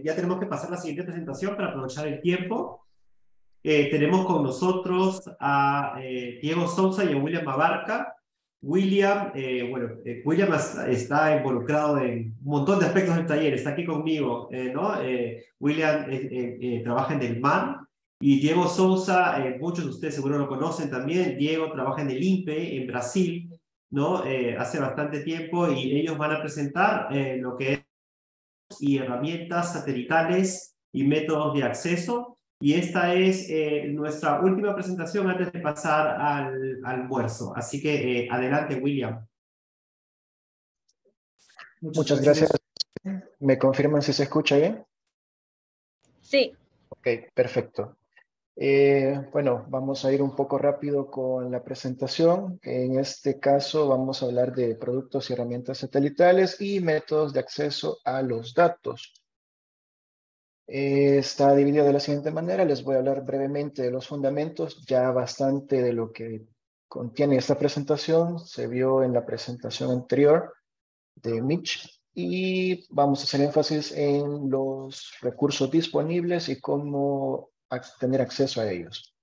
ya tenemos que pasar a la siguiente presentación para aprovechar el tiempo. Tenemos con nosotros a Diego Sousa y a William Abarca. William, William está involucrado en un montón de aspectos del taller, está aquí conmigo, ¿no? William trabaja en el MAN y Diego Sousa, muchos de ustedes seguro lo conocen también. Diego trabaja en el INPE en Brasil, ¿no? Hace bastante tiempo y ellos van a presentar lo que es y herramientas satelitales y métodos de acceso. Y esta es nuestra última presentación antes de pasar al almuerzo. Así que adelante, William. Muchas Muchas gracias. gracias. ¿Me confirman si se escucha bien? Sí. Ok, perfecto. Bueno, vamos a ir un poco rápido con la presentación. En este caso vamos a hablar de productos y herramientas satelitales y métodos de acceso a los datos. Está dividido de la siguiente manera. Les voy a hablar brevemente de los fundamentos. Ya bastante de lo que contiene esta presentación se vio en la presentación anterior de Mitch. Y vamos a hacer énfasis en los recursos disponibles y cómo tener acceso a ellos.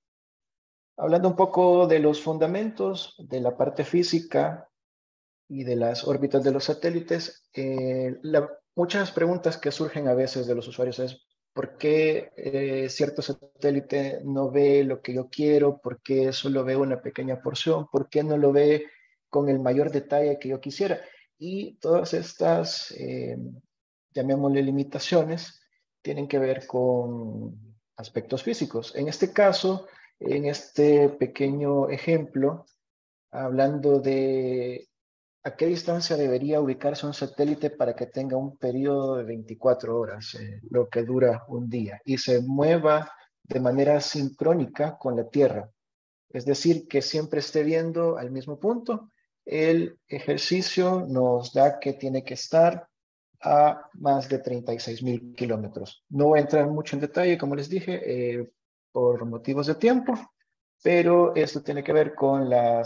Hablando un poco de los fundamentos, de la parte física y de las órbitas de los satélites, muchas preguntas que surgen a veces de los usuarios es ¿por qué cierto satélite no ve lo que yo quiero? ¿Por qué solo ve una pequeña porción? ¿Por qué no lo ve con el mayor detalle que yo quisiera? Y todas estas, llamémosle limitaciones, tienen que ver con aspectos físicos. En este caso, en este pequeño ejemplo, hablando de a qué distancia debería ubicarse un satélite para que tenga un periodo de 24 horas, lo que dura un día, y se mueva de manera sincrónica con la Tierra. Es decir, que siempre esté viendo al mismo punto. El ejercicio nos da que tiene que estar a más de 36.000 kilómetros. No voy a entrar mucho en detalle, como les dije, por motivos de tiempo, pero esto tiene que ver con la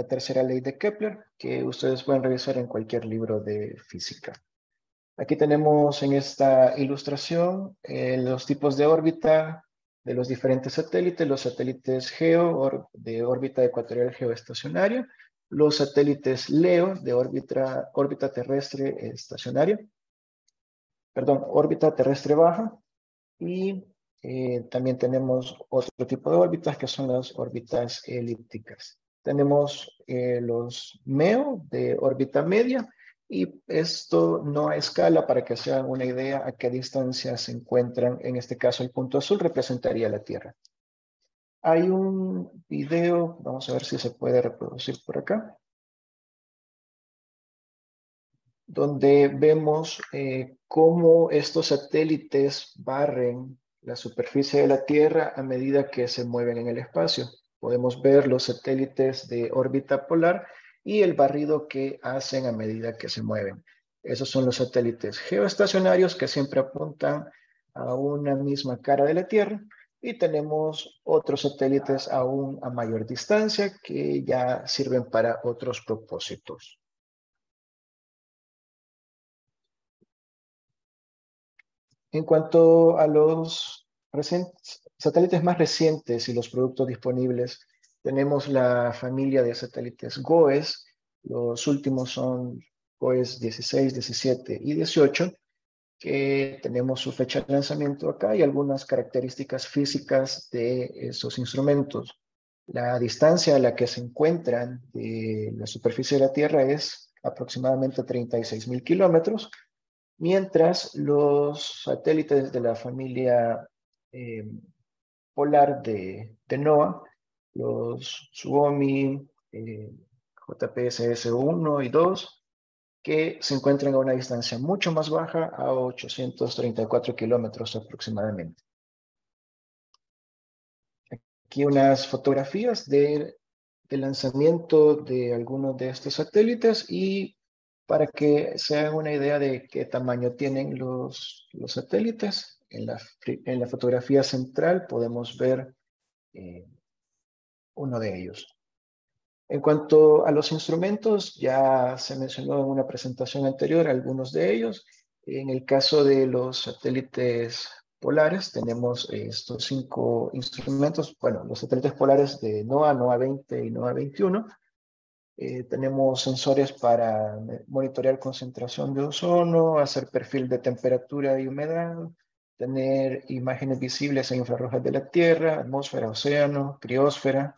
tercera ley de Kepler, que ustedes pueden revisar en cualquier libro de física. Aquí tenemos en esta ilustración los tipos de órbita de los diferentes satélites, los satélites GEO de órbita ecuatorial geoestacionaria, los satélites LEO de órbita terrestre estacionaria, perdón, órbita terrestre baja, y también tenemos otro tipo de órbitas que son las órbitas elípticas. Tenemos los MEO de órbita media, y esto no a escala para que se hagan una idea a qué distancia se encuentran. En este caso el punto azul representaría la Tierra. Hay un video, vamos a ver si se puede reproducir por acá, donde vemos cómo estos satélites barren la superficie de la Tierra a medida que se mueven en el espacio. Podemos ver los satélites de órbita polar y el barrido que hacen a medida que se mueven. Esos son los satélites geoestacionarios que siempre apuntan a una misma cara de la Tierra, y tenemos otros satélites aún a mayor distancia que ya sirven para otros propósitos. En cuanto a los satélites más recientes y los productos disponibles, tenemos la familia de satélites GOES. Los últimos son GOES 16, 17 y 18, que tenemos su fecha de lanzamiento acá y algunas características físicas de esos instrumentos. La distancia a la que se encuentran de la superficie de la Tierra es aproximadamente 36.000 kilómetros, mientras los satélites de la familia polar de NOAA, los Suomi, JPSS-1 y 2, que se encuentran a una distancia mucho más baja, a 834 kilómetros aproximadamente. Aquí unas fotografías del lanzamiento de algunos de estos satélites, y para que se hagan una idea de qué tamaño tienen los satélites, en la fotografía central podemos ver uno de ellos. En cuanto a los instrumentos, ya se mencionó en una presentación anterior algunos de ellos. En el caso de los satélites polares, tenemos estos 5 instrumentos. Bueno, los satélites polares de NOAA, NOAA 20 y NOAA 21. Tenemos sensores para monitorear concentración de ozono, hacer perfil de temperatura y humedad, tener imágenes visibles e infrarrojas de la Tierra, atmósfera, océano, criósfera.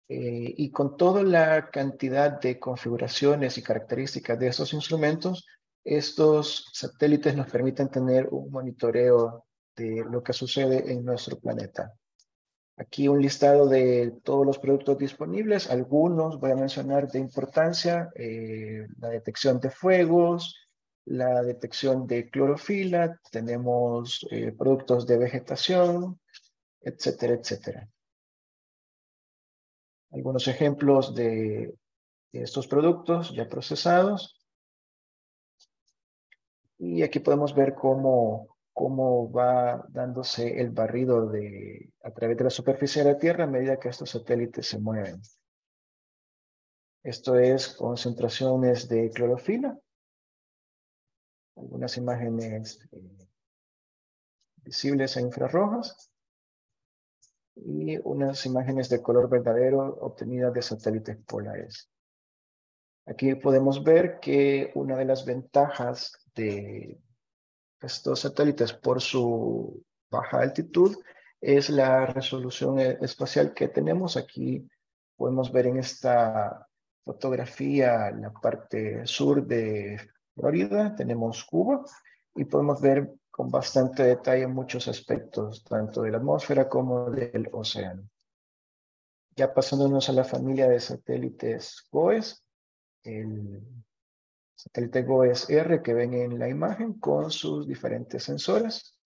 Y con toda la cantidad de configuraciones y características de estos instrumentos, estos satélites nos permiten tener un monitoreo de lo que sucede en nuestro planeta. Aquí un listado de todos los productos disponibles. Algunos voy a mencionar de importancia: la detección de fuegos, la detección de clorofila, tenemos productos de vegetación, etcétera, etcétera. Algunos ejemplos de estos productos ya procesados. Y aquí podemos ver cómo va dándose el barrido a través de la superficie de la Tierra a medida que estos satélites se mueven. Esto es concentraciones de clorofila. Algunas imágenes visibles e infrarrojas. Y unas imágenes de color verdadero obtenidas de satélites polares. Aquí podemos ver que una de las ventajas de estos satélites por su baja altitud es la resolución espacial que tenemos. Aquí podemos ver en esta fotografía la parte sur de Florida, tenemos Cuba, y podemos ver con bastante detalle muchos aspectos, tanto de la atmósfera como del océano. Ya pasándonos a la familia de satélites GOES, el satélite GOES-R que ven en la imagen con sus diferentes sensores,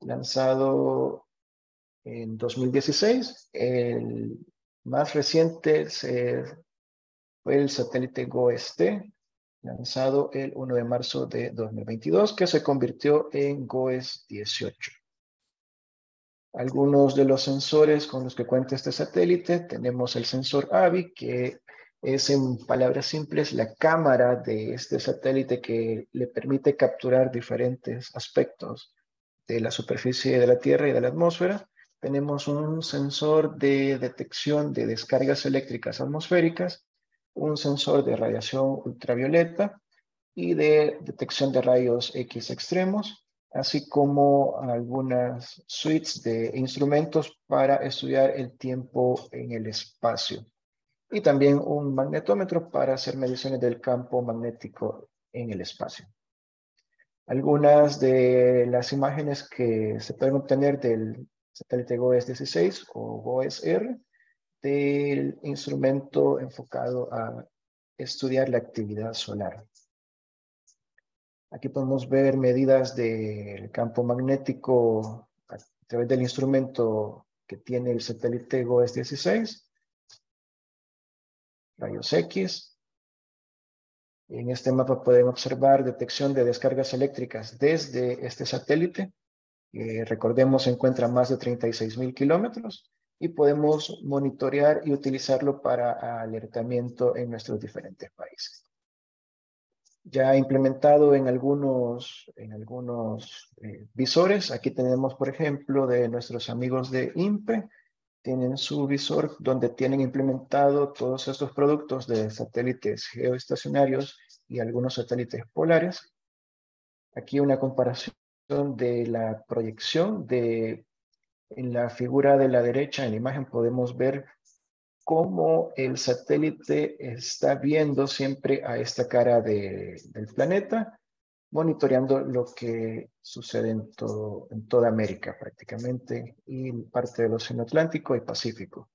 lanzado en 2016. El más reciente fue el satélite GOES-T, lanzado el 1 de marzo de 2022, que se convirtió en GOES-18. Algunos de los sensores con los que cuenta este satélite: tenemos el sensor AVI, que es, en palabras simples, la cámara de este satélite que le permite capturar diferentes aspectos de la superficie de la Tierra y de la atmósfera. Tenemos un sensor de detección de descargas eléctricas atmosféricas, un sensor de radiación ultravioleta y de detección de rayos X extremos, así como algunas suites de instrumentos para estudiar el tiempo en el espacio. Y también un magnetómetro para hacer mediciones del campo magnético en el espacio. Algunas de las imágenes que se pueden obtener del satélite GOES-16 o GOES-R, del instrumento enfocado a estudiar la actividad solar. Aquí podemos ver medidas del campo magnético a través del instrumento que tiene el satélite GOES-16, rayos X. En este mapa pueden observar detección de descargas eléctricas desde este satélite, que recordemos se encuentra a más de 36,000 kilómetros, y podemos monitorear y utilizarlo para alertamiento en nuestros diferentes países. Ya implementado en algunos visores. Aquí tenemos, por ejemplo, de nuestros amigos de INPE. Tienen su visor donde tienen implementado todos estos productos de satélites geoestacionarios y algunos satélites polares. Aquí una comparación de la proyección en la figura de la derecha. En la imagen podemos ver cómo el satélite está viendo siempre a esta cara del planeta, monitoreando lo que sucede en toda América prácticamente, y parte del Océano Atlántico y Pacífico.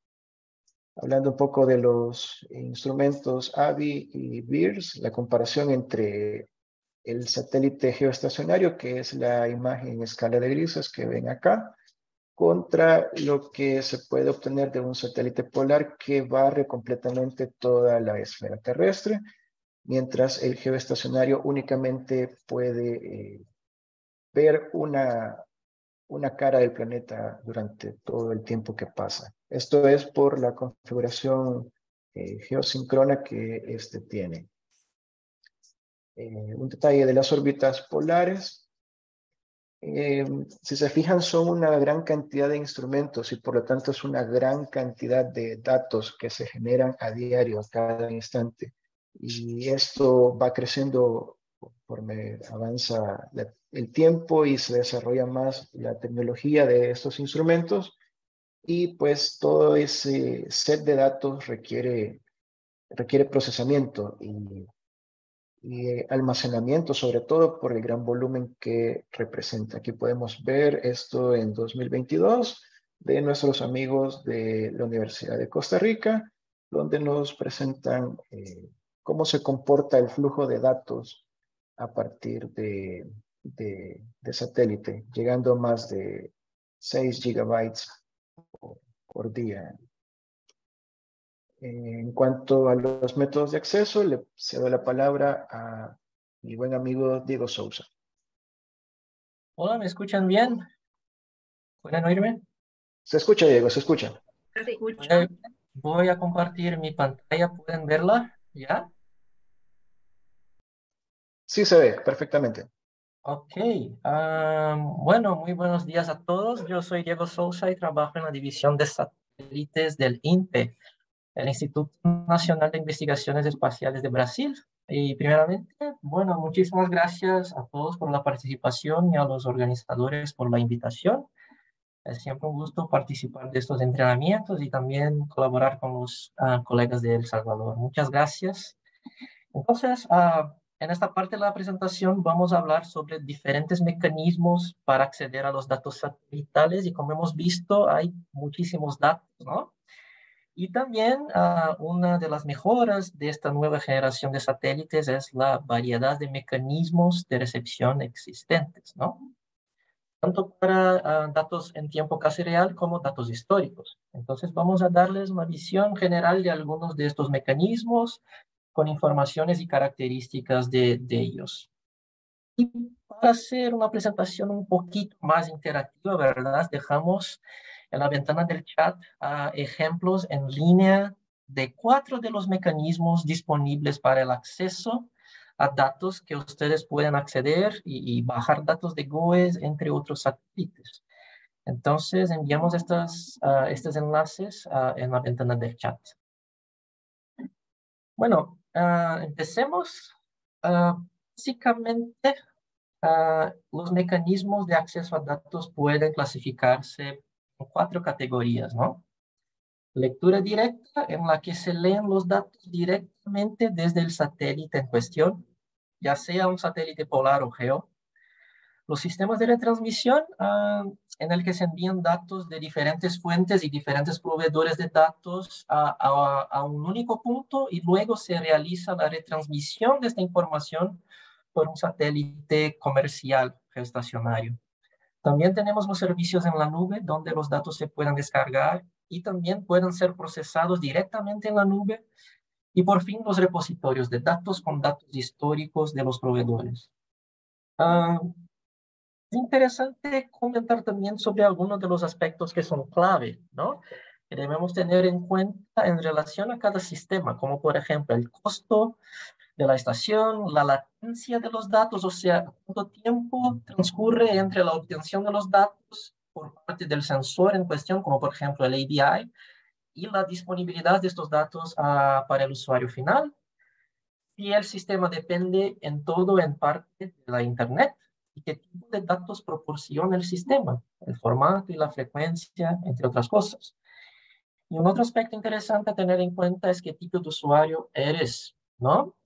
Hablando un poco de los instrumentos AVI y BIRS, la comparación entre el satélite geoestacionario, que es la imagen en escala de grises que ven acá, contra lo que se puede obtener de un satélite polar que barre completamente toda la esfera terrestre, mientras el geoestacionario únicamente puede ver una cara del planeta durante todo el tiempo que pasa. Esto es por la configuración geosíncrona que este tiene. Un detalle de las órbitas polares. Si se fijan, son una gran cantidad de instrumentos y por lo tanto es una gran cantidad de datos que se generan a diario, a cada instante. Y esto va creciendo conforme avanza el tiempo y se desarrolla más la tecnología de estos instrumentos. Y pues todo ese set de datos requiere procesamiento y almacenamiento, sobre todo por el gran volumen que representa. Aquí podemos ver esto en 2022 de nuestros amigos de la Universidad de Costa Rica, donde nos presentan cómo se comporta el flujo de datos a partir de satélite, llegando a más de 6 gigabytes por día. En cuanto a los métodos de acceso, le cedo la palabra a mi buen amigo Diego Sousa. Hola, ¿me escuchan bien? ¿Pueden oírme? Se escucha, Diego, se escucha. Se escucha. Voy a compartir mi pantalla, ¿pueden verla? ¿Ya? Sí se ve perfectamente. Ok. Bueno, muy buenos días a todos. Yo soy Diego Sousa y trabajo en la división de satélites del INPE, el Instituto Nacional de Investigaciones Espaciales de Brasil. Y primeramente, bueno, muchísimas gracias a todos por la participación y a los organizadores por la invitación. Es siempre un gusto participar de estos entrenamientos y también colaborar con los colegas de El Salvador. Muchas gracias. Entonces, en esta parte de la presentación vamos a hablar sobre diferentes mecanismos para acceder a los datos satelitales y como hemos visto hay muchísimos datos, ¿no? Y también una de las mejoras de esta nueva generación de satélites es la variedad de mecanismos de recepción existentes, ¿no? Tanto para datos en tiempo casi real como datos históricos. Entonces vamos a darles una visión general de algunos de estos mecanismos con informaciones y características de ellos. Y para hacer una presentación un poquito más interactiva, ¿verdad? Dejamos en la ventana del chat ejemplos en línea de 4 de los mecanismos disponibles para el acceso a datos que ustedes pueden acceder y bajar datos de GOES, entre otros satélites. Entonces, enviamos estos enlaces en la ventana del chat. Bueno, empecemos. Básicamente, los mecanismos de acceso a datos pueden clasificarse en 4 categorías, ¿no? Lectura directa, en la que se leen los datos directamente desde el satélite en cuestión, ya sea un satélite polar o geo. Los sistemas de retransmisión, en el que se envían datos de diferentes fuentes y diferentes proveedores de datos a un único punto y luego se realiza la retransmisión de esta información por un satélite comercial geoestacionario. También tenemos los servicios en la nube, donde los datos se pueden descargar y también pueden ser procesados directamente en la nube. Y por fin, los repositorios de datos con datos históricos de los proveedores. Es interesante comentar también sobre algunos de los aspectos que son clave, ¿no? Que debemos tener en cuenta en relación a cada sistema, como por ejemplo el costo de la estación, la latencia de los datos, o sea, cuánto tiempo transcurre entre la obtención de los datos por parte del sensor en cuestión, como por ejemplo el ABI, y la disponibilidad de estos datos para el usuario final. Si el sistema depende en todo o en parte de la Internet y qué tipo de datos proporciona el sistema, el formato y la frecuencia, entre otras cosas. Y un otro aspecto interesante a tener en cuenta es qué tipo de usuario eres, ¿no?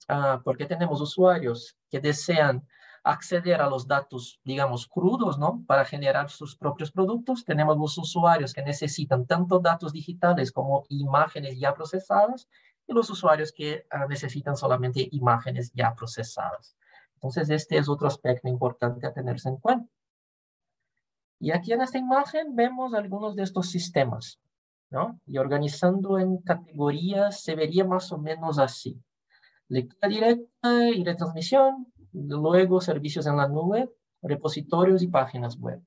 Porque tenemos usuarios que desean acceder a los datos, digamos, crudos, ¿no? Para generar sus propios productos. Tenemos los usuarios que necesitan tanto datos digitales como imágenes ya procesadas y los usuarios que necesitan solamente imágenes ya procesadas. Entonces, este es otro aspecto importante a tenerse en cuenta. Y aquí en esta imagen vemos algunos de estos sistemas, ¿no? Y organizando en categorías se vería más o menos así. Lectura directa y retransmisión, luego servicios en la nube, repositorios y páginas web.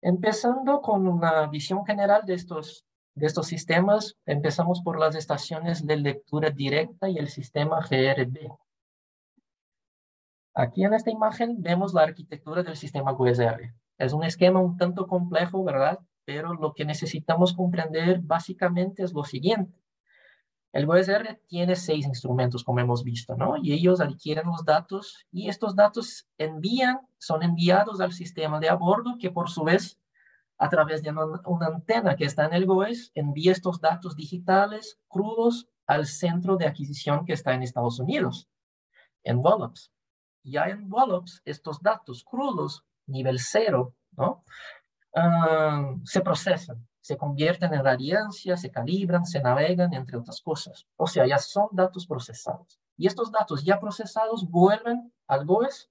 Empezando con una visión general de estos sistemas, empezamos por las estaciones de lectura directa y el sistema GRB. Aquí en esta imagen vemos la arquitectura del sistema GOES-R. Es un esquema un tanto complejo, ¿verdad? Pero lo que necesitamos comprender básicamente es lo siguiente. El GOES-R tiene 6 instrumentos, como hemos visto, ¿no? Y ellos adquieren los datos y estos datos son enviados al sistema de a bordo, que por su vez, a través de una antena que está en el GOES, envía estos datos digitales crudos al centro de adquisición que está en Estados Unidos, en Wallops. Ya en Wallops, estos datos crudos, nivel 0, ¿no? Se procesan, se convierten en radiancia, se calibran, se navegan, entre otras cosas. O sea, ya son datos procesados. Y estos datos ya procesados vuelven al GOES,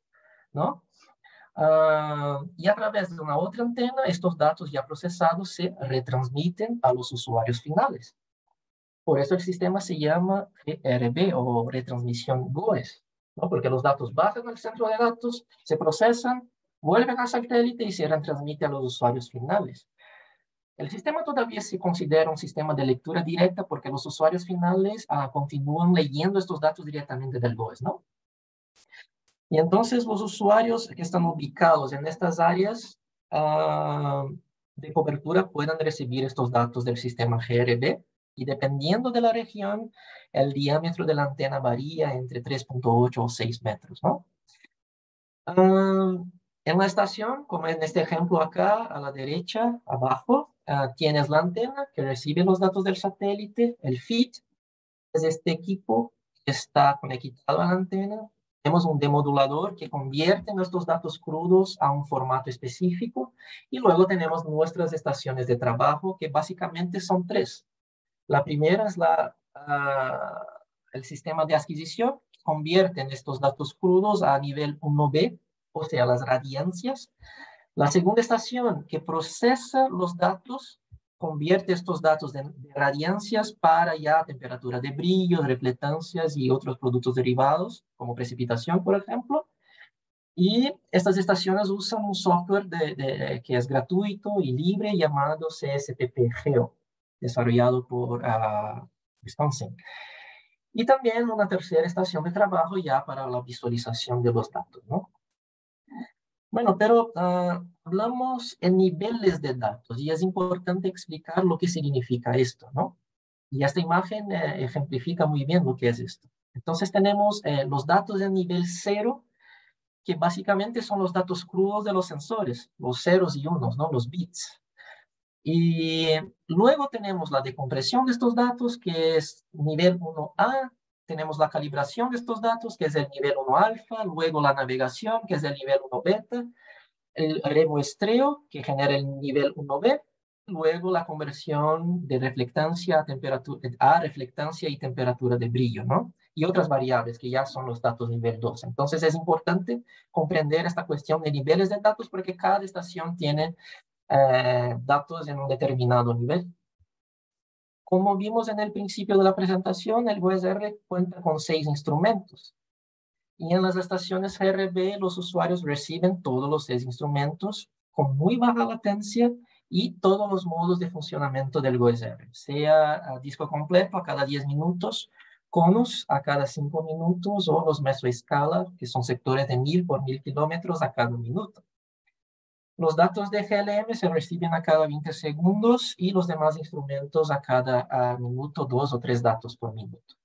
¿no? Y a través de una otra antena, estos datos ya procesados se retransmiten a los usuarios finales. Por eso el sistema se llama RB o retransmisión GOES, ¿no? Porque los datos bajan al centro de datos, se procesan, vuelven al satélite y se retransmiten a los usuarios finales. El sistema todavía se considera un sistema de lectura directa porque los usuarios finales continúan leyendo estos datos directamente del GOES, ¿no? Y entonces los usuarios que están ubicados en estas áreas de cobertura pueden recibir estos datos del sistema GRB y dependiendo de la región, el diámetro de la antena varía entre 3.8 o 6 metros, ¿no? En la estación, como en este ejemplo acá, a la derecha, abajo, tienes la antena que recibe los datos del satélite, el feed, es este equipo que está conectado a la antena. Tenemos un demodulador que convierte nuestros datos crudos a un formato específico y luego tenemos nuestras estaciones de trabajo que básicamente son 3. La primera es el sistema de adquisición que convierte estos datos crudos a nivel 1B, o sea, las radiancias. La segunda estación que procesa los datos, convierte estos datos de radiancias para ya temperatura de brillo, reflectancias y otros productos derivados, como precipitación, por ejemplo. Y estas estaciones usan un software que es gratuito y libre llamado CSPP-Geo, desarrollado por Wisconsin. Y también una tercera estación de trabajo ya para la visualización de los datos, ¿no? Bueno, pero hablamos en niveles de datos y es importante explicar lo que significa esto, ¿no? Y esta imagen ejemplifica muy bien lo que es esto. Entonces tenemos los datos de nivel 0, que básicamente son los datos crudos de los sensores, los ceros y unos, ¿no? Los bits. Y luego tenemos la decompresión de estos datos, que es nivel 1A, tenemos la calibración de estos datos, que es el nivel 1 alfa, luego la navegación, que es el nivel 1 beta, el remuestreo, que genera el nivel 1B, luego la conversión de reflectancia a reflectancia y temperatura de brillo, ¿no? Y otras variables que ya son los datos nivel 2. Entonces es importante comprender esta cuestión de niveles de datos porque cada estación tiene datos en un determinado nivel. Como vimos en el principio de la presentación, el GOES-R cuenta con 6 instrumentos. Y en las estaciones GRB, los usuarios reciben todos los 6 instrumentos con muy baja latencia y todos los modos de funcionamiento del GOES-R, sea a disco completo a cada 10 minutos, conos a cada 5 minutos o los mesoescala, que son sectores de 1000 por 1000 kilómetros a cada minuto. Los datos de GLM se reciben a cada 20 segundos y los demás instrumentos a cada minuto, 2 o 3 datos por minuto.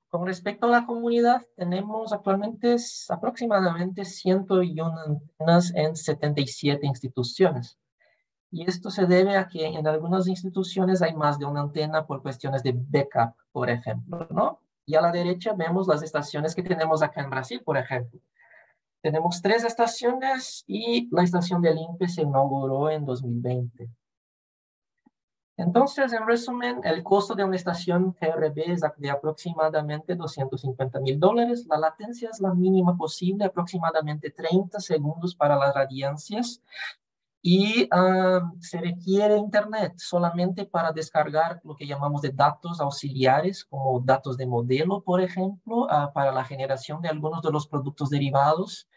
Con respecto a la comunidad, tenemos actualmente aproximadamente 101 antenas en 77 instituciones. Y esto se debe a que en algunas instituciones hay más de una antena por cuestiones de backup, por ejemplo, ¿no? Y a la derecha vemos las estaciones que tenemos acá en Brasil, por ejemplo. Tenemos 3 estaciones y la estación del INPE se inauguró en 2020. Entonces, en resumen, el costo de una estación GRB es de aproximadamente $250,000. La latencia es la mínima posible, aproximadamente 30 segundos para las radiancias. Y se requiere internet solamente para descargar lo que llamamos de datos auxiliares, como datos de modelo, por ejemplo, para la generación de algunos de los productos derivados.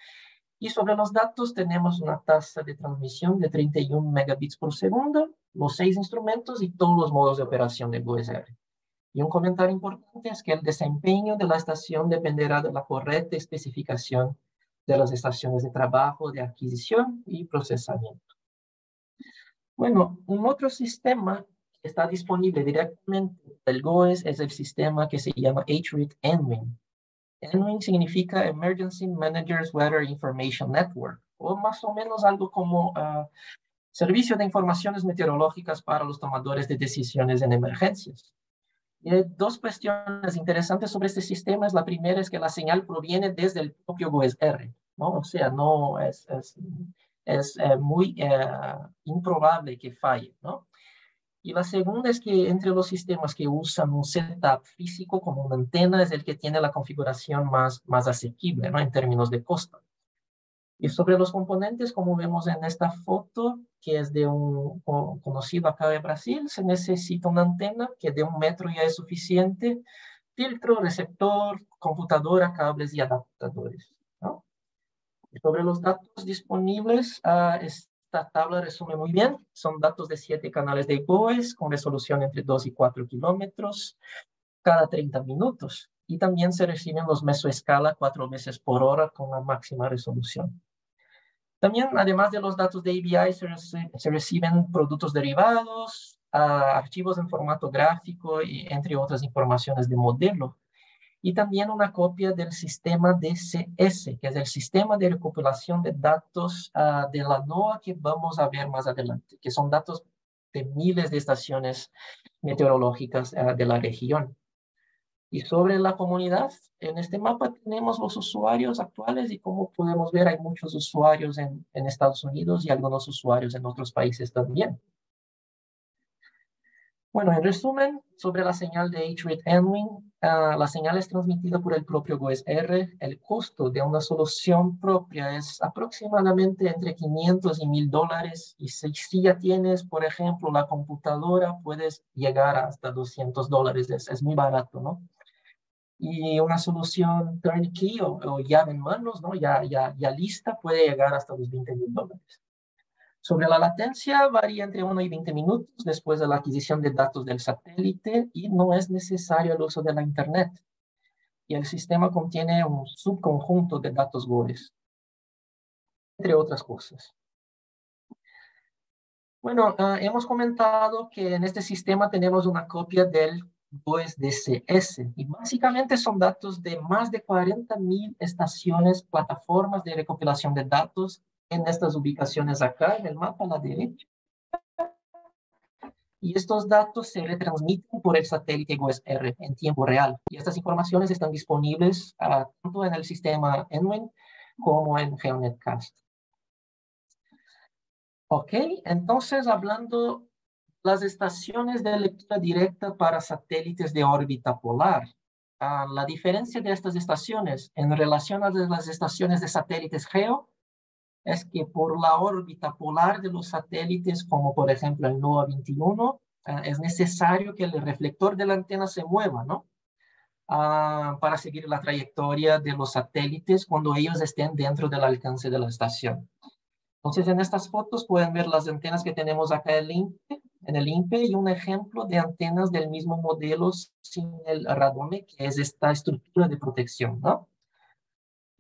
Y sobre los datos tenemos una tasa de transmisión de 31 megabits por segundo, los 6 instrumentos y todos los modos de operación de GOES-R. Y un comentario importante es que el desempeño de la estación dependerá de la correcta especificación de las estaciones de trabajo, de adquisición y procesamiento. Bueno, un otro sistema que está disponible directamente del GOES es el sistema que se llama HRIT ENWIN. ENWIN significa Emergency Managers Weather Information Network, o más o menos algo como Servicio de Informaciones Meteorológicas para los tomadores de decisiones en emergencias. Y hay dos cuestiones interesantes sobre este sistema. La primera es que la señal proviene desde el propio GOES-R, ¿no? O sea, no es muy improbable que falle, ¿no? Y la segunda es que entre los sistemas que usan un setup físico como una antena es el que tiene la configuración más asequible, ¿no? En términos de costo. Y sobre los componentes, como vemos en esta foto, que es de un conocido acá de Brasil, se necesita una antena que de 1 metro ya es suficiente, filtro, receptor, computadora, cables y adaptadores, ¿no? Y sobre los datos disponibles, esta tabla resume muy bien. Son datos de 7 canales de GOES con resolución entre 2 y 4 kilómetros cada 30 minutos. Y también se reciben los mesoescala 4 veces por hora con la máxima resolución. También, además de los datos de ABI, se reciben productos derivados, archivos en formato gráfico, y entre otras informaciones de modelo. Y también una copia del sistema DCS, que es el sistema de recopilación de datos de la NOAA que vamos a ver más adelante, que son datos de miles de estaciones meteorológicas de la región. Y sobre la comunidad, en este mapa tenemos los usuarios actuales y como podemos ver hay muchos usuarios en Estados Unidos y algunos usuarios en otros países también. Bueno, en resumen, sobre la señal de HRIT ENWIN, la señal es transmitida por el propio GOES-R. El costo de una solución propia es aproximadamente entre $500 y $1,000. Y si ya tienes, por ejemplo, la computadora, puedes llegar hasta $200. Es muy barato, ¿no? Y una solución turnkey o llave en manos, ¿no? ya lista, puede llegar hasta los $20,000. Sobre la latencia, varía entre 1 y 20 minutos después de la adquisición de datos del satélite y no es necesario el uso de la Internet. Y el sistema contiene un subconjunto de datos GOES, entre otras cosas. Bueno, hemos comentado que en este sistema tenemos una copia del GOES DCS y básicamente son datos de más de 40,000 estaciones, plataformas de recopilación de datos en estas ubicaciones acá en el mapa a la derecha. Y estos datos se retransmiten por el satélite GOES-R en tiempo real. Y estas informaciones están disponibles tanto en el sistema ENWIN como en GeoNetCast. Ok, entonces hablando las estaciones de lectura directa para satélites de órbita polar. La diferencia de estas estaciones en relación a las estaciones de satélites GEO es que por la órbita polar de los satélites, como por ejemplo el NOAA 21, es necesario que el reflector de la antena se mueva, ¿no? Para seguir la trayectoria de los satélites cuando ellos estén dentro del alcance de la estación. Entonces, en estas fotos pueden ver las antenas que tenemos acá en el INPE y un ejemplo de antenas del mismo modelo sin el radome, que es esta estructura de protección, ¿no?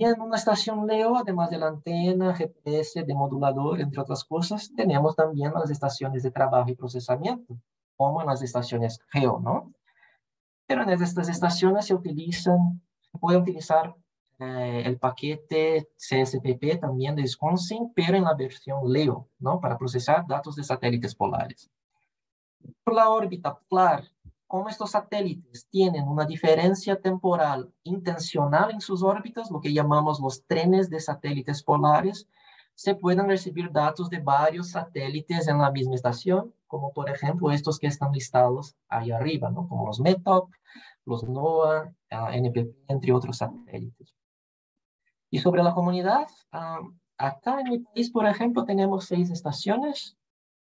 Y en una estación LEO, además de la antena, GPS, demodulador, entre otras cosas, tenemos también las estaciones de trabajo y procesamiento, como en las estaciones GEO, ¿no? Pero en estas estaciones se puede utilizar el paquete CSPP también de Wisconsin, pero en la versión LEO, ¿no? Para procesar datos de satélites polares. Por la órbita polar, como estos satélites tienen una diferencia temporal intencional en sus órbitas, lo que llamamos los trenes de satélites polares, se pueden recibir datos de varios satélites en la misma estación, como por ejemplo estos que están listados ahí arriba, ¿no? Como los METOP, los NOAA, NPP, entre otros satélites. Y sobre la comunidad, acá en mi país, por ejemplo, tenemos 6 estaciones.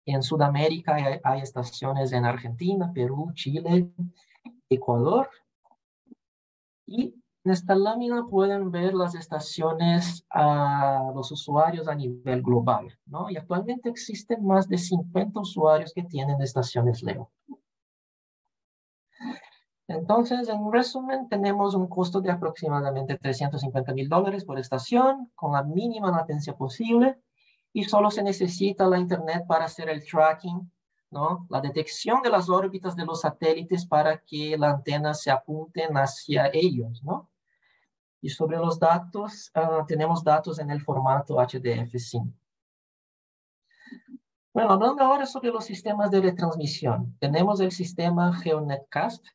En Sudamérica hay estaciones en Argentina, Perú, Chile, Ecuador. Y en esta lámina pueden ver las estaciones a los usuarios a nivel global, ¿no? Y actualmente existen más de 50 usuarios que tienen estaciones LEO. Entonces, en resumen, tenemos un costo de aproximadamente $350,000 por estación, con la mínima latencia posible, y solo se necesita la Internet para hacer el tracking, ¿no? La detección de las órbitas de los satélites para que la antena se apunten hacia ellos, ¿no? Y sobre los datos, tenemos datos en el formato HDF5. Bueno, hablando ahora sobre los sistemas de retransmisión, tenemos el sistema GeoNetcast,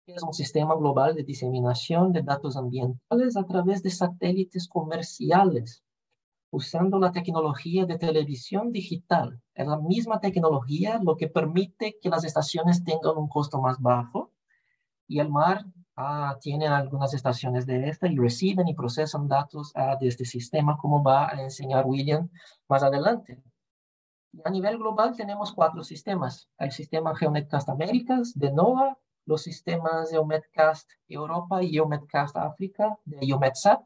que es un sistema global de diseminación de datos ambientales a través de satélites comerciales, usando la tecnología de televisión digital. Es la misma tecnología lo que permite que las estaciones tengan un costo más bajo, y el mar tiene algunas estaciones de esta y reciben y procesan datos de este sistema, como va a enseñar William más adelante. Y a nivel global tenemos 4 sistemas: el sistema GeoMetcast Américas de NOAA, los sistemas GeoMetcast Europa y GeoMetcast África de EUMETSAT,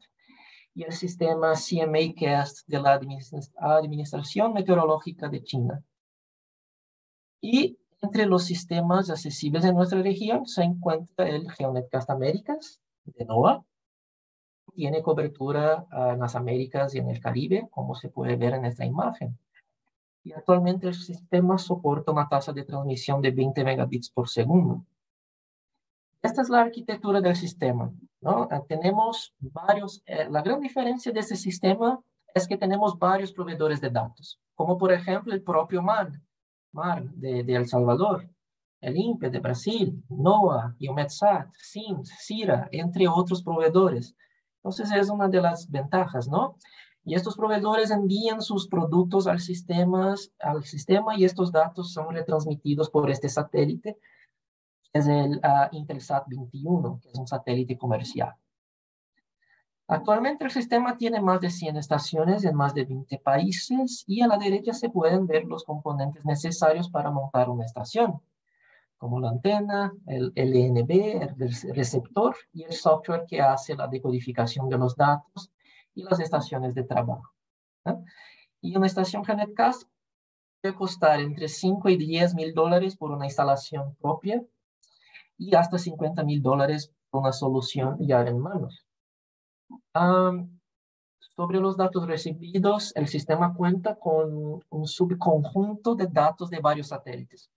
y el sistema CMA-CAST de la Administración Meteorológica de China. Y entre los sistemas accesibles en nuestra región se encuentra el GeoNetcast Américas de NOAA. Tiene cobertura en las Américas y en el Caribe, como se puede ver en esta imagen. Y actualmente el sistema soporta una tasa de transmisión de 20 megabits por segundo. Esta es la arquitectura del sistema, ¿no? Tenemos varios, la gran diferencia de este sistema es que tenemos varios proveedores de datos, como por ejemplo el propio MAR de El Salvador, el INPE de Brasil, NOAA, EUMETSAT, SIMS, CIRA, entre otros proveedores. Entonces es una de las ventajas, ¿no? Y estos proveedores envían sus productos al sistema y estos datos son retransmitidos por este satélite, que es el Intelsat 21, que es un satélite comercial. Actualmente el sistema tiene más de 100 estaciones en más de 20 países, y a la derecha se pueden ver los componentes necesarios para montar una estación, como la antena, el LNB, el receptor y el software que hace la decodificación de los datos y las estaciones de trabajo, ¿no? Y una estación GeoNetcast puede costar entre 5 y 10 mil dólares por una instalación propia y hasta 50 mil dólares por una solución ya en manos. Sobre los datos recibidos, el sistema cuenta con un subconjunto de datos de varios satélites,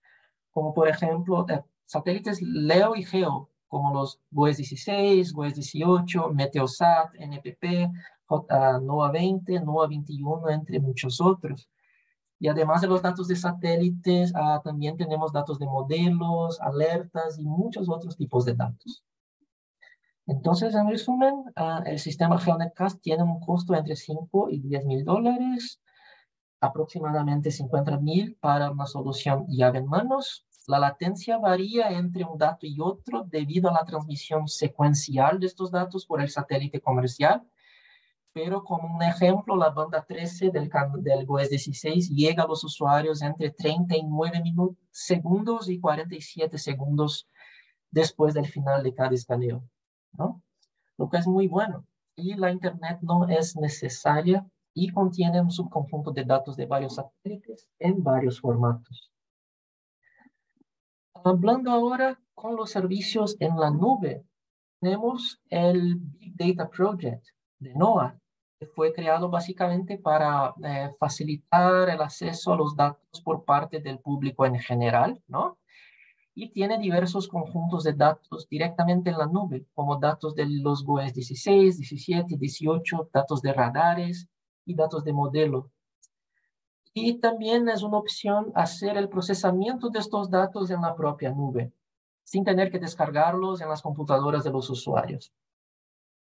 como por ejemplo satélites LEO y GEO, como los GOES-16, GOES-18, Meteosat, NPP, NOAA 20, NOAA 21, entre muchos otros. Y además de los datos de satélites, también tenemos datos de modelos, alertas y muchos otros tipos de datos. Entonces, en resumen, el sistema GeoNetcast tiene un costo entre 5 y 10 mil dólares, aproximadamente 50 mil para una solución llave en manos. La latencia varía entre un dato y otro debido a la transmisión secuencial de estos datos por el satélite comercial, pero como un ejemplo, la banda 13 del GOES-16 llega a los usuarios entre 39 segundos y 47 segundos después del final de cada escaneo, ¿no? Lo que es muy bueno. Y la Internet no es necesaria y contiene un subconjunto de datos de varios satélites en varios formatos. Hablando ahora con los servicios en la nube, tenemos el Big Data Project de NOAA, que fue creado básicamente para facilitar el acceso a los datos por parte del público en general, ¿no? Y tiene diversos conjuntos de datos directamente en la nube, como datos de los GOES 16, 17, 18, datos de radares y datos de modelo. Y también es una opción hacer el procesamiento de estos datos en la propia nube, sin tener que descargarlos en las computadoras de los usuarios.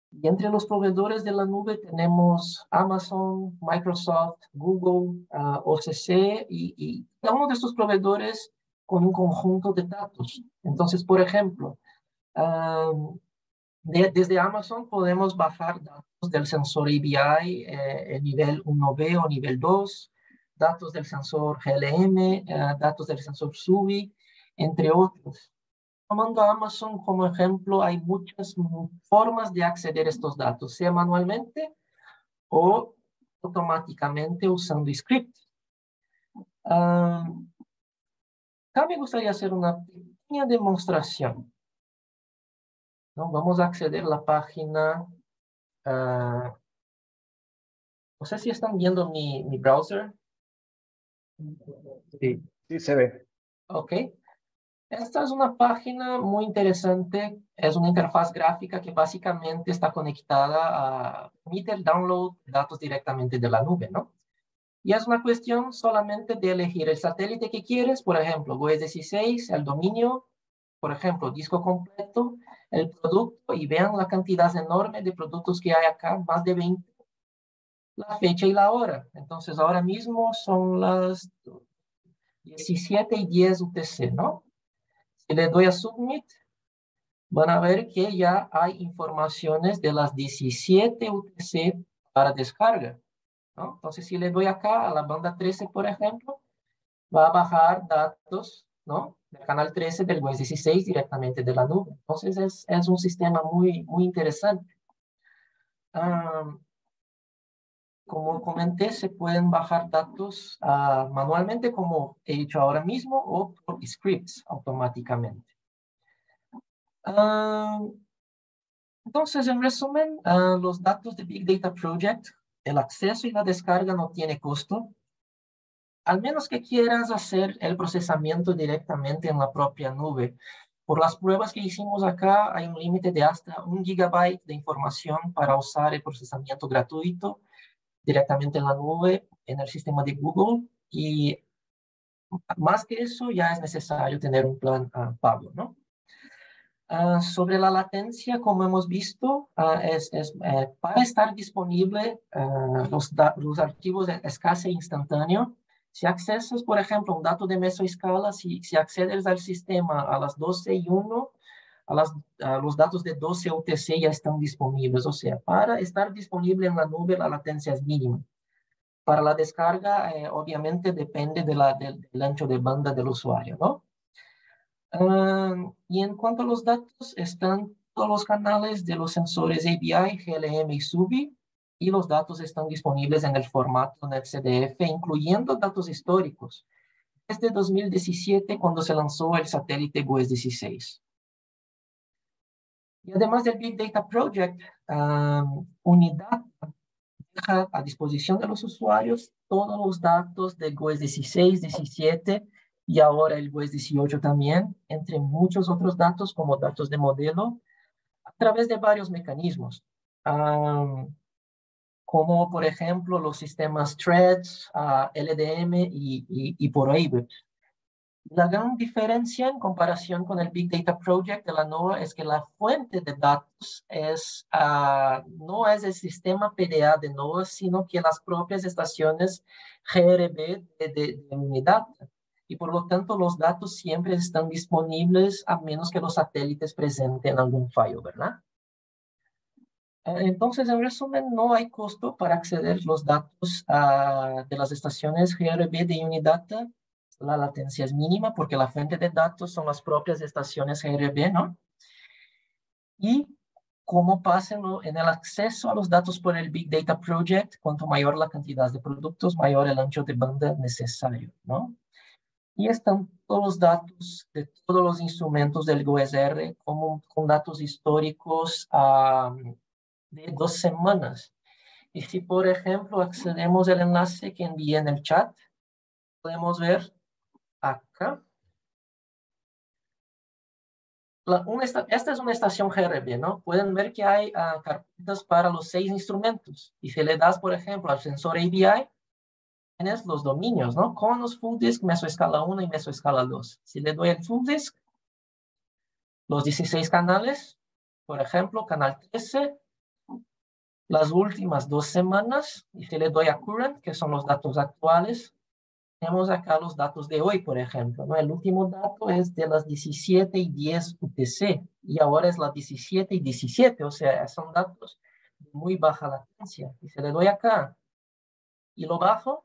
Y entre los proveedores de la nube tenemos Amazon, Microsoft, Google, OCC, y cada uno de estos proveedores con un conjunto de datos. Entonces, por ejemplo, desde Amazon podemos bajar datos del sensor ABI, el nivel 1B o nivel 2, datos del sensor GLM, datos del sensor SUBI, entre otros. Tomando a Amazon como ejemplo, hay muchas formas de acceder a estos datos, sea manualmente o automáticamente usando scripts. Acá me gustaría hacer una pequeña demostración. ¿no? Vamos a acceder a la página. No sé si están viendo mi browser. Sí, sí se ve. Ok. Esta es una página muy interesante. Es una interfaz gráfica que básicamente está conectada a permite el download de datos directamente de la nube, ¿no? Y es una cuestión solamente de elegir el satélite que quieres, por ejemplo, WES 16, el dominio, por ejemplo, disco completo, el producto, y vean la cantidad enorme de productos que hay acá, más de 20, la fecha y la hora. Entonces, ahora mismo son las 17:10 UTC, ¿no? Si le doy a Submit, van a ver que ya hay informaciones de las 17 UTC para descarga, ¿no? Entonces, si le doy acá a la banda 13, por ejemplo, va a bajar datos, ¿no? Del canal 13 del WES 16 directamente de la nube. Entonces, es un sistema muy, muy interesante. Como comenté, se pueden bajar datos manualmente, como he hecho ahora mismo, o por scripts automáticamente. Entonces, en resumen, los datos de Big Data Project, el acceso y la descarga no tiene costo, al menos que quieras hacer el procesamiento directamente en la propia nube. Por las pruebas que hicimos acá, hay un límite de hasta 1 GB de información para usar el procesamiento gratuito directamente en la nube, en el sistema de Google, y más que eso ya es necesario tener un plan pago, ¿no? Sobre la latencia, como hemos visto, para estar disponible los archivos es casi instantáneo. Si accesas, por ejemplo, un dato de mesoescala, si accedes al sistema a las 12:01, los datos de 12 UTC ya están disponibles. O sea, para estar disponible en la nube, la latencia es mínima. Para la descarga, obviamente, depende del ancho de banda del usuario, ¿no? Y en cuanto a los datos, están todos los canales de los sensores ABI, GLM y SUBI, y los datos están disponibles en el formato NetCDF, incluyendo datos históricos, desde 2017, cuando se lanzó el satélite WES 16. Y además del Big Data Project, Unidad deja a disposición de los usuarios todos los datos del WES 16, 17 y ahora el WES 18 también, entre muchos otros datos como datos de modelo, a través de varios mecanismos, como por ejemplo los sistemas Threads, LDM y por AWeber. La gran diferencia en comparación con el Big Data Project de la NOAA es que la fuente de datos no es el sistema PDA de NOAA, sino que las propias estaciones GRB de Unidad. Y por lo tanto, los datos siempre están disponibles a menos que los satélites presenten algún fallo, ¿verdad? Entonces, en resumen, no hay costo para acceder los datos de las estaciones GRB de Unidata. La latencia es mínima porque la fuente de datos son las propias estaciones GRB, ¿no? Y como pasa en el acceso a los datos por el Big Data Project, cuanto mayor la cantidad de productos, mayor el ancho de banda necesario, ¿no? Y están todos los datos de todos los instrumentos del GOES-R con datos históricos de 2 semanas. Y si, por ejemplo, accedemos al enlace que envié en el chat, podemos ver acá. Esta es una estación GRB, ¿no? Pueden ver que hay carpetas para los 6 instrumentos. Y si le das, por ejemplo, al sensor ABI, tienes los dominios, ¿no? Conos, Full Disk, Mesoescala 1 y Mesoescala 2. Si le doy al Full Disk, los 16 canales, por ejemplo, canal 13, las últimas 2 semanas, y si le doy a Current, que son los datos actuales, tenemos acá los datos de hoy, por ejemplo, ¿no? El último dato es de las 17:10 UTC, y ahora es las 17:17, o sea, son datos de muy baja latencia. Y si le doy acá y lo bajo,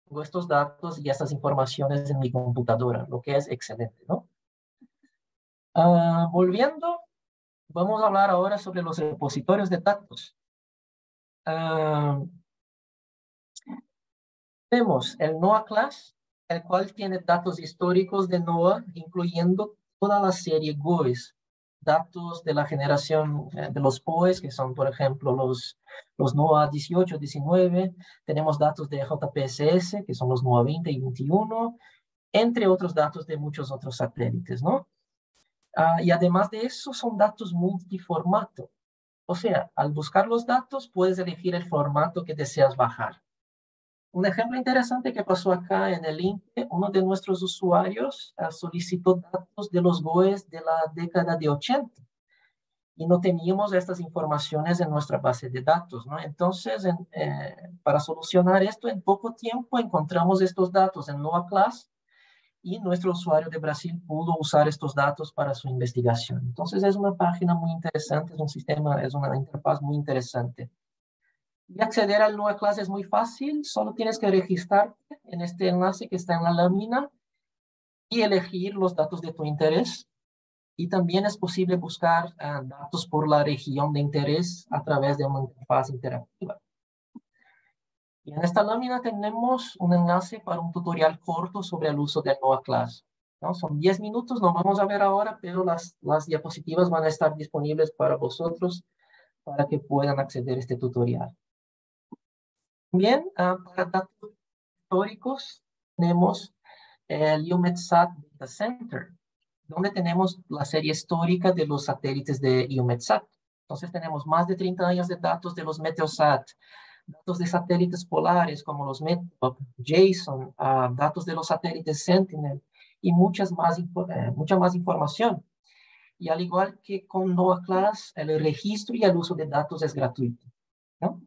tengo estos datos y estas informaciones en mi computadora, lo que es excelente, ¿no? Volviendo, vamos a hablar ahora sobre los repositorios de datos. Tenemos el NOAA Class, el cual tiene datos históricos de NOAA, incluyendo toda la serie GOES, datos de la generación de los POEs, que son, por ejemplo, los NOAA 18, 19. Tenemos datos de JPSS, que son los NOAA 20 y 21, entre otros datos de muchos otros satélites, ¿no? Y además de eso, son datos multiformato. O sea, al buscar los datos, puedes elegir el formato que deseas bajar. Un ejemplo interesante que pasó acá en el INPE, uno de nuestros usuarios solicitó datos de los GOES de la década de 80 y no teníamos estas informaciones en nuestra base de datos, ¿no? Entonces, para solucionar esto, en poco tiempo encontramos estos datos en NOAA Class y nuestro usuario de Brasil pudo usar estos datos para su investigación. Entonces, es una página muy interesante, es un sistema, es una interfaz muy interesante. Y acceder al NOAA Class es muy fácil, solo tienes que registrarte en este enlace que está en la lámina y elegir los datos de tu interés. Y también es posible buscar datos por la región de interés a través de una interfaz interactiva. Y en esta lámina tenemos un enlace para un tutorial corto sobre el uso del NOAA Class, ¿no? Son 10 minutos, no vamos a ver ahora, pero las diapositivas van a estar disponibles para vosotros para que puedan acceder a este tutorial. Bien, para datos históricos tenemos el EUMETSAT Data Center, donde tenemos la serie histórica de los satélites de EUMETSAT. Entonces tenemos más de 30 años de datos de los Meteosat, datos de satélites polares como los METOP, JSON, datos de los satélites Sentinel y mucha más información. Y al igual que con NOAA Class, el registro y el uso de datos es gratuito, ¿no?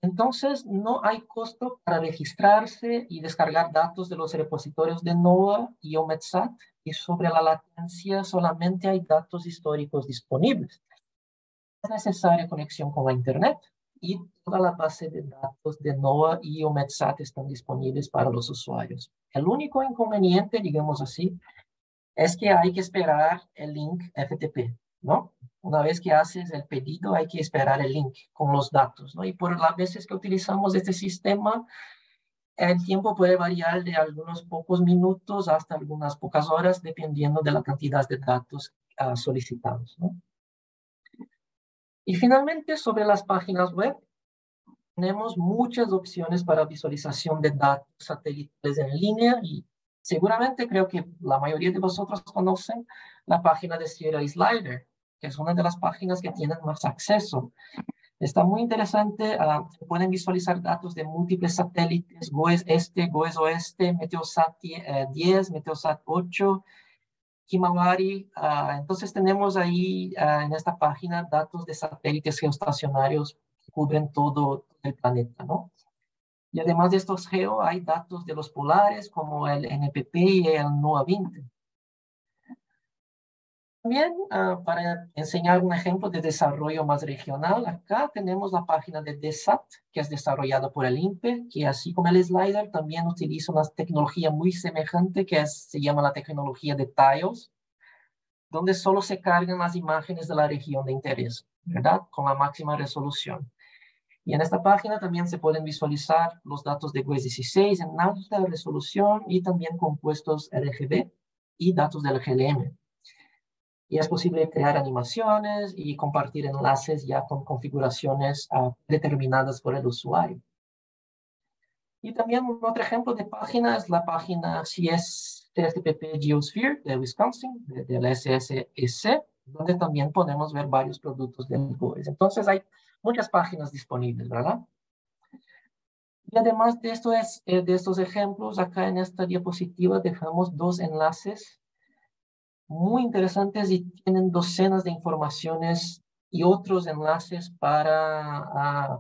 Entonces, no hay costo para registrarse y descargar datos de los repositorios de NOAA y EUMETSAT, y sobre la latencia solamente hay datos históricos disponibles. Es necesaria conexión con la Internet y toda la base de datos de NOAA y EUMETSAT están disponibles para los usuarios. El único inconveniente, digamos así, es que hay que esperar el link FTP, ¿no? Una vez que haces el pedido, hay que esperar el link con los datos, ¿no? Y por las veces que utilizamos este sistema, el tiempo puede variar de algunos pocos minutos hasta algunas pocas horas, dependiendo de la cantidad de datos solicitados, ¿no? Y finalmente, sobre las páginas web, tenemos muchas opciones para visualización de datos satélites en línea y seguramente creo que la mayoría de vosotros conocen la página de Sierra Slider, que es una de las páginas que tienen más acceso. Está muy interesante, se pueden visualizar datos de múltiples satélites, GOES Este, GOES Oeste, Meteosat 10, Meteosat 8, Himawari. Entonces tenemos ahí en esta página datos de satélites geoestacionarios que cubren todo el planeta, ¿no? Y además de estos geo, hay datos de los polares como el NPP y el NOAA 20. También, para enseñar un ejemplo de desarrollo más regional, acá tenemos la página de DESAT, que es desarrollada por el INPE, que así como el slider, también utiliza una tecnología muy semejante que se llama la tecnología de tiles, donde solo se cargan las imágenes de la región de interés, ¿verdad? Con la máxima resolución. Y en esta página también se pueden visualizar los datos de GOES 16 en alta resolución y también compuestos RGB y datos del GLM. Y es posible crear animaciones y compartir enlaces ya con configuraciones determinadas por el usuario. Y también un otro ejemplo de página es la página CSTPP Geosphere de Wisconsin, del SSEC, donde también podemos ver varios productos del GOES. Entonces hay muchas páginas disponibles, ¿verdad? Y además de estos ejemplos, acá en esta diapositiva dejamos dos enlaces muy interesantes y tienen docenas de informaciones y otros enlaces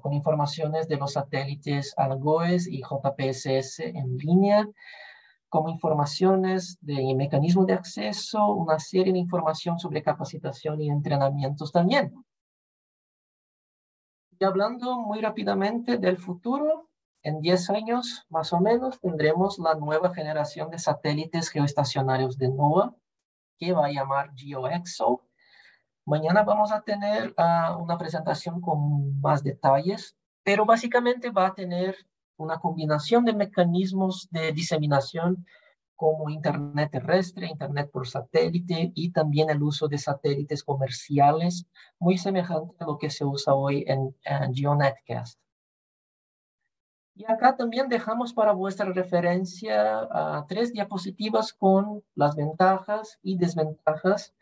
con informaciones de los satélites GOES y JPSS en línea, como informaciones de mecanismos de acceso, una serie de información sobre capacitación y entrenamientos también. Y hablando muy rápidamente del futuro, en 10 años más o menos tendremos la nueva generación de satélites geoestacionarios de NOAA, que va a llamar GeoExo. Mañana vamos a tener una presentación con más detalles, pero básicamente va a tener una combinación de mecanismos de diseminación como Internet terrestre, Internet por satélite y también el uso de satélites comerciales, muy semejante a lo que se usa hoy en GeoNetcast. Y acá también dejamos para vuestra referencia 3 diapositivas con las ventajas y desventajas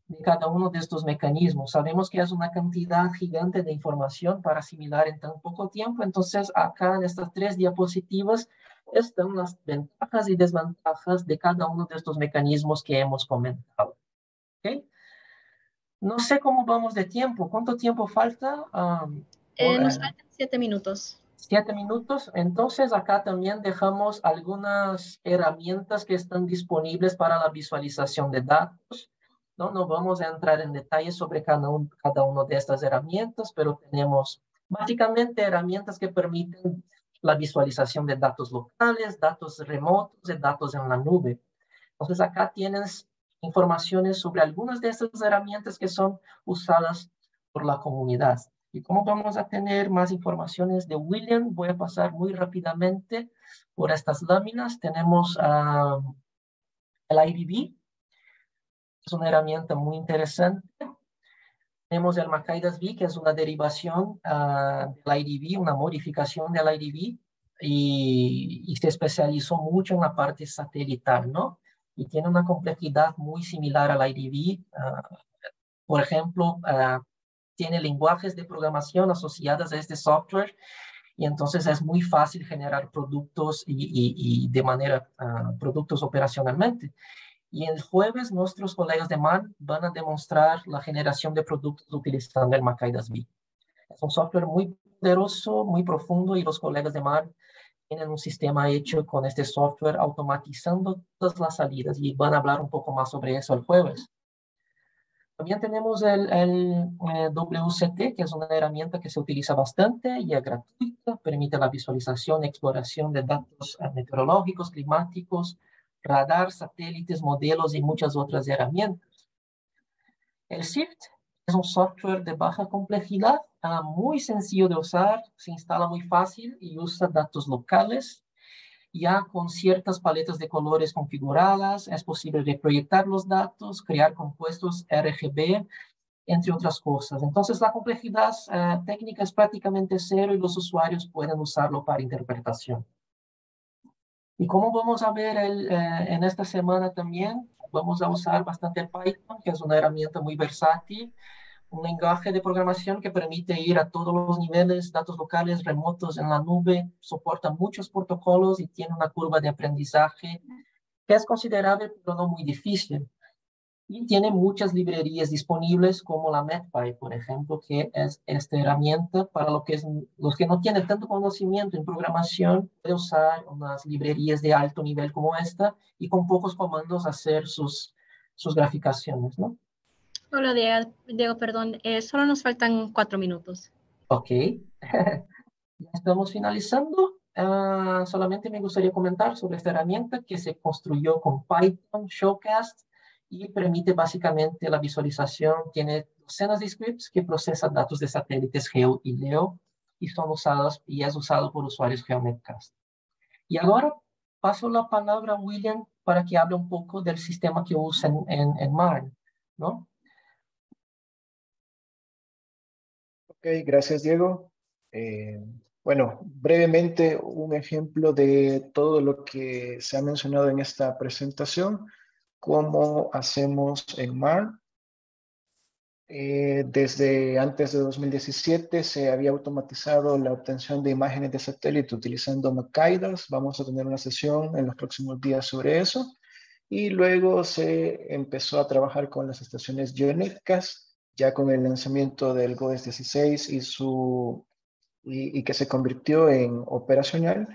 de cada uno de estos mecanismos. Sabemos que es una cantidad gigante de información para asimilar en tan poco tiempo, entonces acá en estas 3 diapositivas están las ventajas y desventajas de cada uno de estos mecanismos que hemos comentado. ¿Okay? No sé cómo vamos de tiempo. ¿Cuánto tiempo falta? Nos faltan 7 minutos. 7 minutos. Entonces acá también dejamos algunas herramientas que están disponibles para la visualización de datos. No vamos a entrar en detalles sobre cada una de estas herramientas, pero tenemos básicamente herramientas que permiten la visualización de datos locales, datos remotos y datos en la nube. Entonces acá tienes informaciones sobre algunas de estas herramientas que son usadas por la comunidad. Y como vamos a tener más informaciones de William, voy a pasar muy rápidamente por estas láminas. Tenemos el IDB, es una herramienta muy interesante. Tenemos el MacIDAS-V, que es una derivación del IDB, una modificación del IDB, y se especializó mucho en la parte satelital, ¿no? Y tiene una complejidad muy similar al IDB. Por ejemplo, tiene lenguajes de programación asociados a este software, y entonces es muy fácil generar productos y de manera, productos operacionalmente. Y el jueves nuestros colegas de MAN van a demostrar la generación de productos utilizando el MacIDAS-V. Es un software muy poderoso, muy profundo, y los colegas de MAN tienen un sistema hecho con este software automatizando todas las salidas, y van a hablar un poco más sobre eso el jueves. También tenemos el WCT, que es una herramienta que se utiliza bastante y es gratuita, permite la visualización y exploración de datos meteorológicos, climáticos, radar, satélites, modelos y muchas otras herramientas. El SIFT es un software de baja complejidad, muy sencillo de usar, se instala muy fácil y usa datos locales. Ya con ciertas paletas de colores configuradas, es posible reproyectar los datos, crear compuestos RGB, entre otras cosas. Entonces, la complejidad técnica es prácticamente cero y los usuarios pueden usarlo para interpretación. Y como vamos a ver en esta semana también, vamos a usar bastante Python, que es una herramienta muy versátil, un lenguaje de programación que permite ir a todos los niveles, datos locales, remotos, en la nube, soporta muchos protocolos y tiene una curva de aprendizaje que es considerable, pero no muy difícil. Y tiene muchas librerías disponibles, como la MetPy, por ejemplo, que es esta herramienta para los que no tienen tanto conocimiento en programación, puede usar unas librerías de alto nivel como esta y con pocos comandos hacer sus graficaciones, ¿no? Hola, Diego, perdón. Solo nos faltan 4 minutos. Ok. Ya estamos finalizando. Solamente me gustaría comentar sobre esta herramienta que se construyó con Python, Showcast, y permite básicamente la visualización. Tiene docenas de scripts que procesan datos de satélites Geo y LEO y son usados y es usado por usuarios GeoNetcast. Y ahora paso la palabra a William para que hable un poco del sistema que usa en MARN, ¿no? Ok, gracias, Diego. Bueno, brevemente un ejemplo de todo lo que se ha mencionado en esta presentación, cómo hacemos en MARN. Desde antes de 2017 se había automatizado la obtención de imágenes de satélite utilizando MacIDAS. Vamos a tener una sesión en los próximos días sobre eso. Y luego se empezó a trabajar con las estaciones GeoNetcast, ya con el lanzamiento del GOES 16 y que se convirtió en operacional.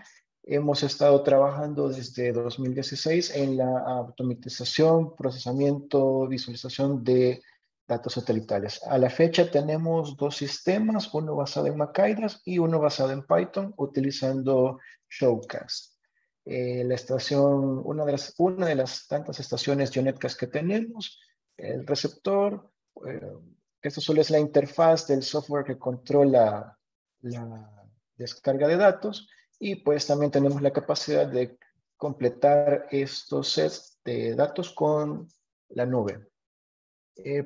Hemos estado trabajando desde 2016 en la automatización, procesamiento, visualización de datos satelitales. A la fecha tenemos 2 sistemas, uno basado en MacIDAS y uno basado en Python, utilizando Showcast. La estación, una de las tantas estaciones GeoNetcast que tenemos, el receptor, esto solo es la interfaz del software que controla la descarga de datos, y pues también tenemos la capacidad de completar estos sets de datos con la nube.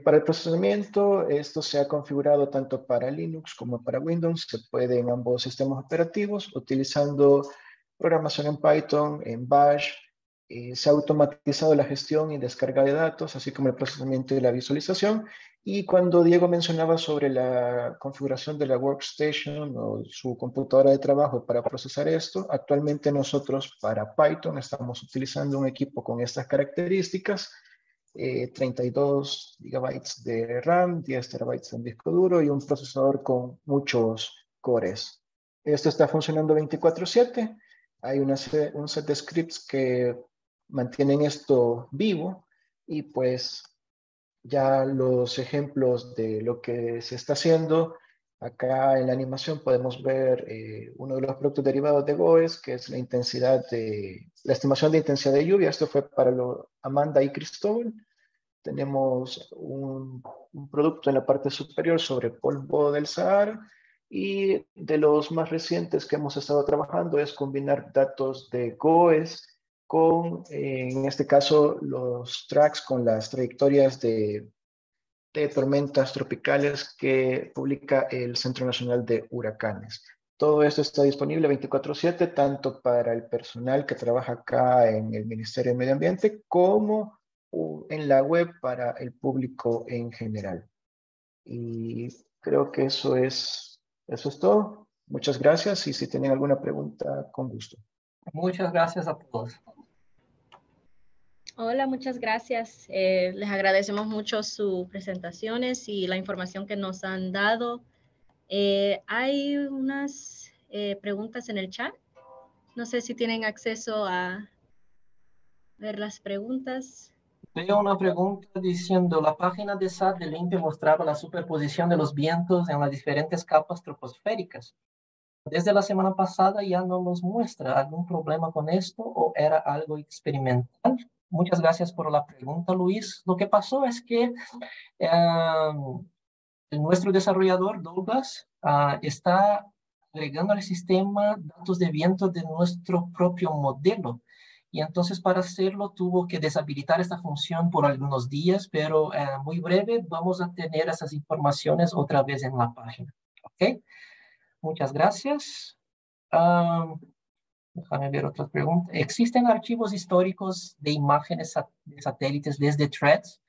Para el procesamiento, esto se ha configurado tanto para Linux como para Windows. Se puede en ambos sistemas operativos utilizando programación en Python, en Bash. Se ha automatizado la gestión y descarga de datos, así como el procesamiento y la visualización. Y cuando Diego mencionaba sobre la configuración de la workstation o su computadora de trabajo para procesar esto, actualmente nosotros para Python estamos utilizando un equipo con estas características. 32 gigabytes de RAM, 10 terabytes en disco duro y un procesador con muchos cores. Esto está funcionando 24/7. Hay un set de scripts que mantienen esto vivo y pues ya los ejemplos de lo que se está haciendo. Acá en la animación podemos ver uno de los productos derivados de GOES, que es la estimación de intensidad de lluvia. Esto fue para Amanda y Cristóbal. Tenemos un producto en la parte superior sobre polvo del Sahara. Y de los más recientes que hemos estado trabajando es combinar datos de GOES con, en este caso, los tracks con las trayectorias de tormentas tropicales que publica el Centro Nacional de Huracanes. Todo esto está disponible 24/7, tanto para el personal que trabaja acá en el Ministerio de Medio Ambiente, como en la web para el público en general. Y creo que eso es todo. Muchas gracias y si tienen alguna pregunta, con gusto. Muchas gracias a todos. Hola, muchas gracias. Les agradecemos mucho sus presentaciones y la información que nos han dado. Hay unas preguntas en el chat. No sé si tienen acceso a ver las preguntas. Veo una pregunta diciendo, la página de SAT del INPE mostraba la superposición de los vientos en las diferentes capas troposféricas. Desde la semana pasada ya no nos muestra. ¿Algún problema con esto o era algo experimental? Muchas gracias por la pregunta, Luis. Lo que pasó es que nuestro desarrollador, Douglas, está agregando al sistema datos de viento de nuestro propio modelo. Y entonces para hacerlo tuvo que deshabilitar esta función por algunos días, pero muy breve vamos a tener esas informaciones otra vez en la página. ¿Ok? Muchas gracias. Déjame ver otra pregunta. ¿Existen archivos históricos de imágenes de satélites desde Threads?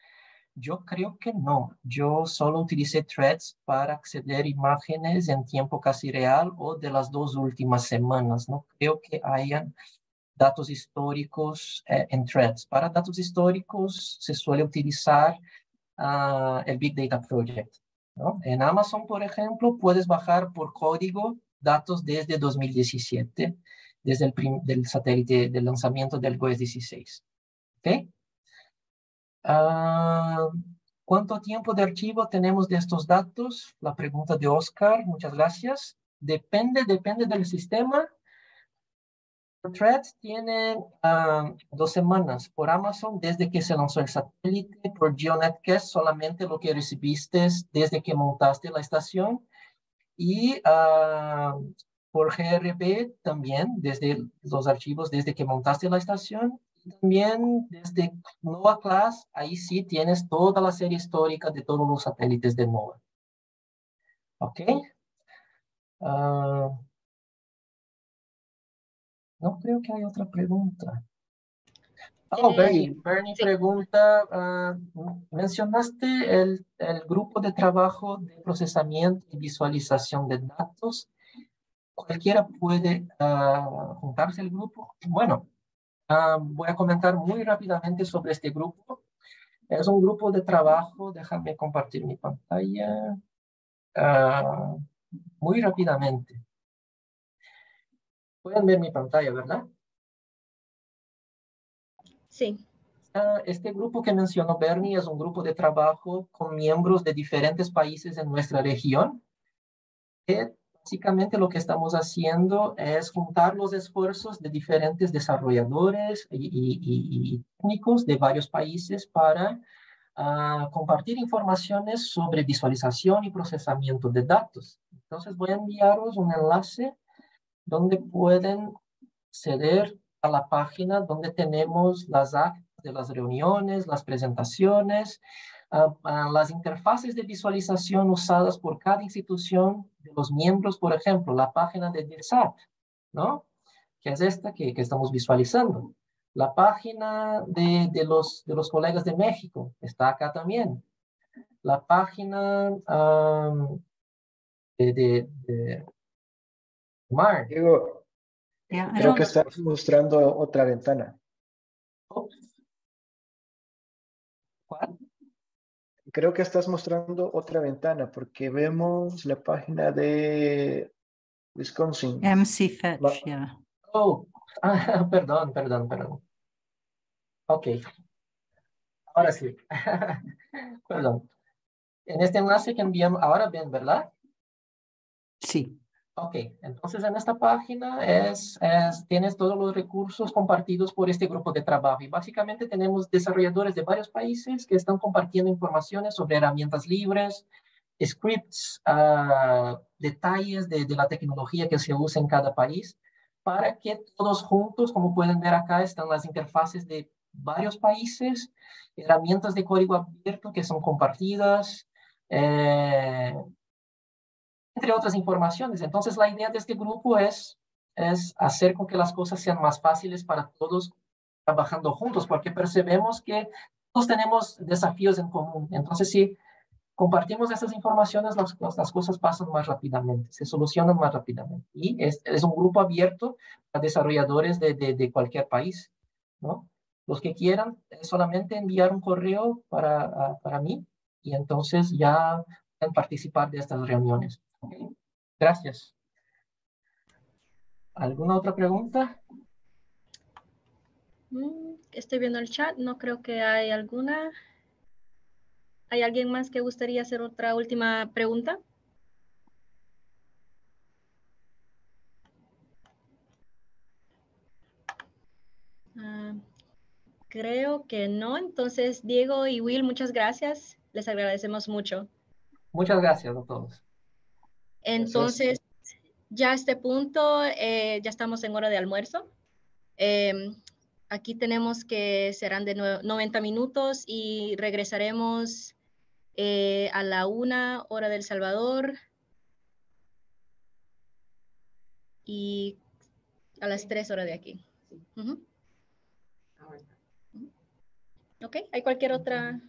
Yo creo que no. Yo solo utilicé Threads para acceder a imágenes en tiempo casi real o de las 2 últimas semanas. No creo que hayan datos históricos en Threads. Para datos históricos se suele utilizar el Big Data Project, ¿no? En Amazon, por ejemplo, puedes bajar por código datos desde 2017, desde del satélite del lanzamiento del GOES 16. ¿Ok? ¿Cuánto tiempo de archivo tenemos de estos datos? La pregunta de Oscar, muchas gracias. Depende del sistema. Threads tiene 2 semanas. Por Amazon, desde que se lanzó el satélite. Por GeoNetCast, solamente lo que recibiste desde que montaste la estación. Y por GRB también, desde los archivos desde que montaste la estación. Y también desde NOAA Class, ahí sí tienes toda la serie histórica de todos los satélites de NOAA. ¿Ok? No creo que hay otra pregunta. Bernie sí. Pregunta, mencionaste el grupo de trabajo de procesamiento y visualización de datos. ¿Cualquiera puede juntarse al grupo? Bueno, voy a comentar muy rápidamente sobre este grupo. Es un grupo de trabajo, déjame compartir mi pantalla muy rápidamente. Pueden ver mi pantalla, ¿verdad? Sí. Este grupo que mencionó Bernie es un grupo de trabajo con miembros de diferentes países en nuestra región. Básicamente lo que estamos haciendo es juntar los esfuerzos de diferentes desarrolladores y técnicos de varios países para compartir informaciones sobre visualización y procesamiento de datos. Entonces voy a enviaros un enlace donde pueden acceder a la página donde tenemos las actas de las reuniones, las presentaciones, las interfaces de visualización usadas por cada institución de los miembros, por ejemplo, la página de DIRSAT, ¿no? Que es esta que estamos visualizando. La página de los colegas de México está acá también. La página de Mar. Diego, creo que estás mostrando otra ventana. ¿Cuál? Creo que estás mostrando otra ventana porque vemos la página de Wisconsin. MC Fetch, yeah. Oh, perdón. Ok, ahora sí. Perdón. En este enlace que enviamos, ahora ven, ¿verdad? Sí. Ok, entonces en esta página tienes todos los recursos compartidos por este grupo de trabajo y básicamente tenemos desarrolladores de varios países que están compartiendo informaciones sobre herramientas libres, scripts, detalles de la tecnología que se usa en cada país para que todos juntos, como pueden ver acá, están las interfaces de varios países, herramientas de código abierto que son compartidas, entre otras informaciones. Entonces, la idea de este grupo es hacer con que las cosas sean más fáciles para todos trabajando juntos, porque percebemos que todos tenemos desafíos en común. Entonces, si compartimos estas informaciones, las cosas pasan más rápidamente, se solucionan más rápidamente. Y es un grupo abierto a desarrolladores de cualquier país, ¿no? Los que quieran solamente enviar un correo para mí y entonces ya pueden participar de estas reuniones. Okay. Gracias. ¿Alguna otra pregunta? Estoy viendo el chat, no creo que hay alguna. ¿Hay alguien más que gustaría hacer otra última pregunta? Creo que no. Entonces, Diego y Will, muchas gracias. Les agradecemos mucho. Muchas gracias a todos. Entonces, ya a este punto, ya estamos en hora de almuerzo. Aquí tenemos que serán de 90 minutos y regresaremos a la 1 hora del Salvador y a las 3 horas de aquí. Ok, ¿hay cualquier otra